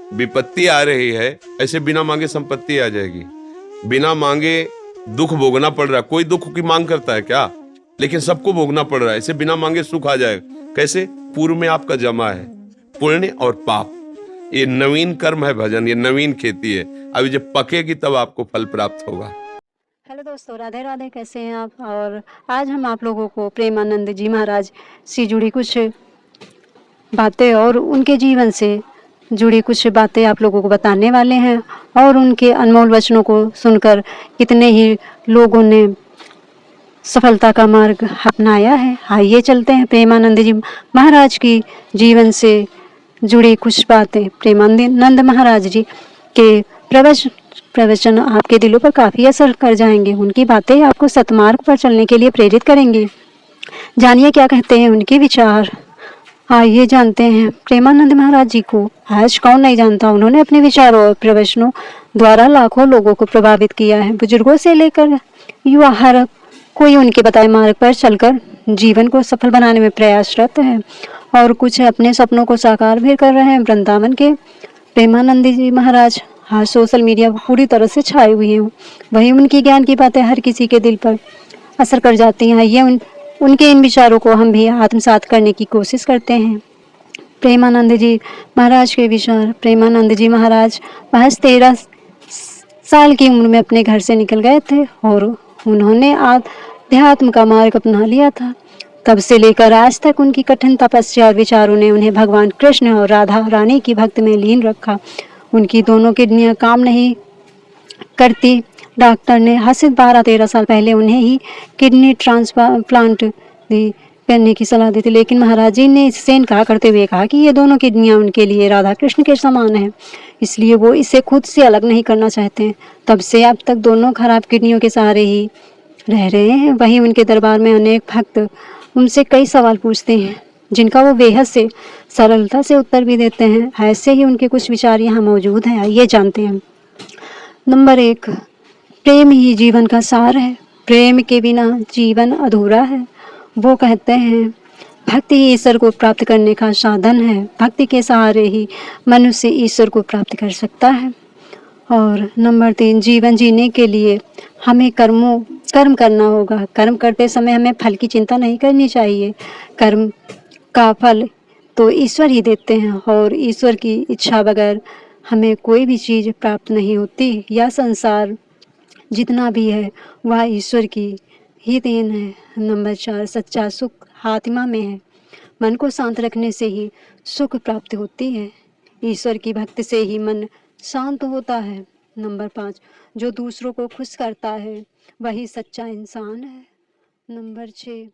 विपत्ति आ रही है, ऐसे बिना मांगे संपत्ति आ जाएगी। बिना मांगे दुख भोगना पड़ रहा है। कोई दुख की मांग करता है क्या? लेकिन सबको भोगना पड़ रहा है। ऐसे बिना मांगे सुख आ जाएगा। कैसे? पूर्व में आपका जमा है पुण्य और पाप। ये नवीन कर्म है भजन, ये नवीन खेती है। अभी जब पकेगी तब आपको फल प्राप्त होगा। हेलो दोस्तों, राधे राधे। कैसे हैं आप? और आज हम आप लोगों को प्रेमानंद जी महाराज से जुड़ी कुछ बातें और उनके जीवन से जुड़ी कुछ बातें आप लोगों को बताने वाले हैं। और उनके अनमोल वचनों को सुनकर कितने ही लोगों ने सफलता का मार्ग अपनाया है। आइए चलते हैं प्रेमानंद जी महाराज की जीवन से जुड़ी कुछ बातें। प्रेमानंद महाराज जी के प्रवचन आपके दिलों पर काफ़ी असर कर जाएंगे। उनकी बातें आपको सतमार्ग पर चलने के लिए प्रेरित करेंगी। जानिए क्या कहते हैं उनके विचार। आइए जानते हैं प्रेमानंद महाराज जी को। आज कौन नहीं जानता, उन्होंने अपने विचारों और प्रवचनों द्वारा लाखों लोगों को प्रभावित किया है। बुजुर्गों से लेकर युवा हर कोई उनके बताए मार्ग पर चलकर जीवन को सफल बनाने में प्रयासरत है और कुछ अपने सपनों को साकार भी कर रहे हैं। वृंदावन के प्रेमानंद जी महाराज आज सोशल मीडिया पर पूरी तरह से छाए हुए हैं। वही उनकी ज्ञान की बातें हर किसी के दिल पर असर कर जाती हैं। ये उनके इन विचारों को हम भी आत्मसात करने की कोशिश करते हैं। प्रेमानंद जी महाराज के विचार। प्रेमानंद जी महाराज महज 13 साल की उम्र में अपने घर से निकल गए थे और उन्होंने आध्यात्म का मार्ग अपना लिया था। तब से लेकर आज तक उनकी कठिन तपस्या और विचारों ने उन्हें भगवान कृष्ण और राधा रानी की भक्ति में लीन रखा। उनकी दोनों किडनियां काम नहीं करती। डॉक्टर ने आज से 12-13 साल पहले उन्हें ही किडनी ट्रांसप्लांट करने की सलाह दी थी, लेकिन महाराज जी ने इससे इनकार करते हुए कहा कि ये दोनों किडनियां उनके लिए राधा कृष्ण के समान है, इसलिए वो इसे खुद से अलग नहीं करना चाहते। तब से अब तक दोनों खराब किडनियों के सहारे ही रह रहे हैं। वहीं उनके दरबार में अनेक भक्त उनसे कई सवाल पूछते हैं जिनका वो बेहद से सरलता से उत्तर भी देते हैं। ऐसे ही उनके कुछ विचार यहाँ मौजूद हैं। आइए जानते हैं। नंबर 1, प्रेम ही जीवन का सार है। प्रेम के बिना जीवन अधूरा है। वो कहते हैं भक्ति ही ईश्वर को प्राप्त करने का साधन है। भक्ति के सहारे ही मनुष्य ईश्वर को प्राप्त कर सकता है। और नंबर 3, जीवन जीने के लिए हमें कर्म करना होगा। कर्म करते समय हमें फल की चिंता नहीं करनी चाहिए। कर्म का फल तो ईश्वर ही देते हैं और ईश्वर की इच्छा बगैर हमें कोई भी चीज़ प्राप्त नहीं होती। यह संसार जितना भी है वह ईश्वर की ही देन है। नंबर 4, सच्चा सुख आत्मा में है। मन को शांत रखने से ही सुख प्राप्त होती है। ईश्वर की भक्ति से ही मन शांत होता है। नंबर 5, जो दूसरों को खुश करता है वही सच्चा इंसान है। नंबर 6,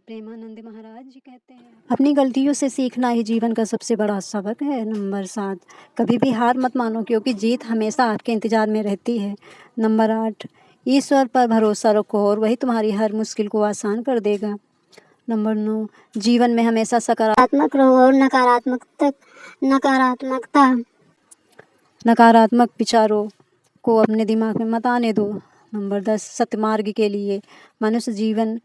प्रेमानंद महाराज जी कहते हैं अपनी गलतियों से सीखना ही जीवन का सबसे बड़ा सबक है। नंबर 7, कभी भी हार मत मानो क्योंकि जीत हमेशा आपके इंतजार में रहती है। नंबर 8, ईश्वर पर भरोसा रखो और वही तुम्हारी हर मुश्किल को आसान कर देगा। नंबर 9, जीवन में हमेशा सकारात्मक रहो और नकारात्मक विचारों को अपने दिमाग में मत आने दो। नंबर 10, सत्यमार्ग के लिए मनुष्य जीवन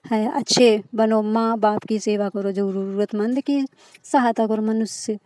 है। अच्छे बनो, माँ बाप की सेवा करो, जरूरतमंद की सहायता करो, मनुष्य